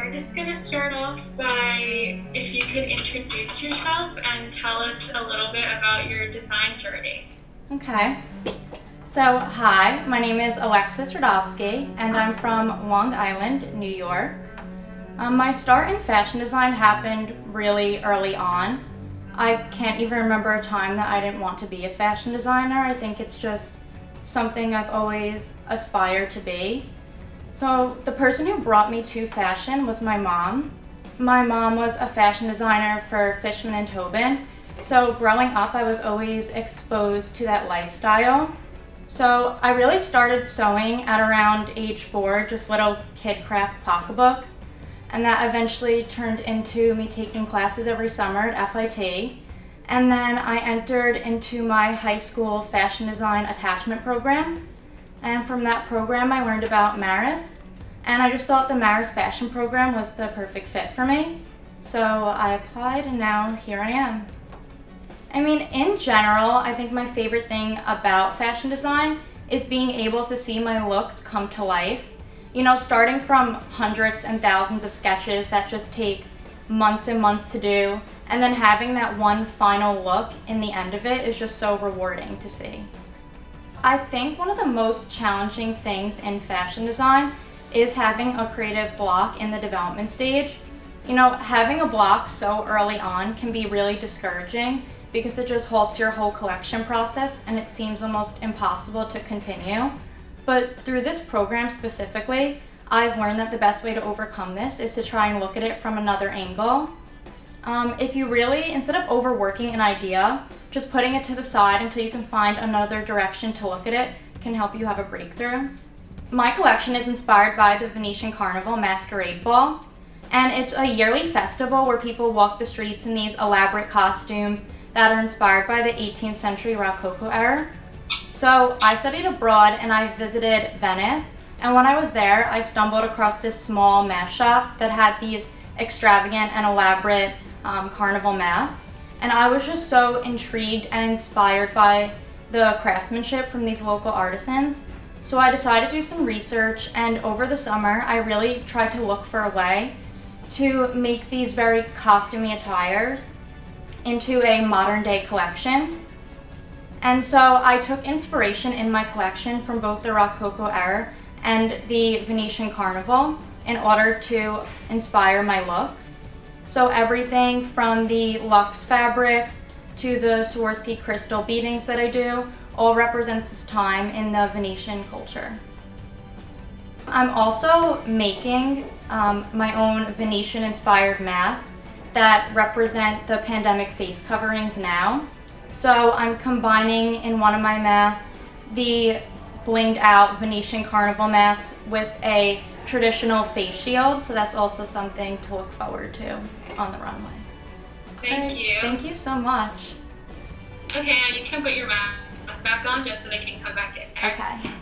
we're just going to start off by if you could introduce yourself and tell us a little bit about your design journey. Okay. So, hi, my name is Alexis Rudolfsky, and I'm from Long Island, New York. My start in fashion design happened really early on. I can't even remember a time that I didn't want to be a fashion designer. I think it's just something I've always aspired to be. So the person who brought me to fashion was my mom. My mom was a fashion designer for Fishman and Tobin. So growing up, I was always exposed to that lifestyle. So I really started sewing at around age 4, just little kid craft pocketbooks. And that eventually turned into me taking classes every summer at FIT. And then I entered into my high school fashion design attachment program. And from that program, I learned about Marist. And I just thought the Marist fashion program was the perfect fit for me. So I applied, and now here I am. I mean, in general, I think my favorite thing about fashion design is being able to see my looks come to life. You know, starting from hundreds and thousands of sketches that just take months and months to do, and then having that one final look in the end of it is just so rewarding to see. I think one of the most challenging things in fashion design is having a creative block in the development stage. You know, having a block so early on can be really discouraging because it just halts your whole collection process and it seems almost impossible to continue. But through this program specifically, I've learned that the best way to overcome this is to try and look at it from another angle. If you really, instead of overworking an idea, just putting it to the side until you can find another direction to look at it can help you have a breakthrough. My collection is inspired by the Venetian carnival masquerade ball, and it's a yearly festival where people walk the streets in these elaborate costumes that are inspired by the 18th century Rococo era. So I studied abroad and I visited Venice, and when I was there, I stumbled across this small mask shop that had these extravagant and elaborate carnival masks. And I was just so intrigued and inspired by the craftsmanship from these local artisans. So I decided to do some research, and over the summer, I really tried to look for a way to make these very costumey attires into a modern day collection. And so I took inspiration in my collection from both the Rococo era and the Venetian carnival in order to inspire my looks. So everything from the luxe fabrics to the Swarovski crystal beadings that I do all represents this time in the Venetian culture. I'm also making my own Venetian-inspired masks that represent the pandemic face coverings now. So I'm combining in one of my masks the blinged out Venetian carnival mask with a traditional face shield, so that's also something to look forward to on the runway. Thank you. Thank you so much. Okay, now you can put your mask back on just so they can come back in. Okay.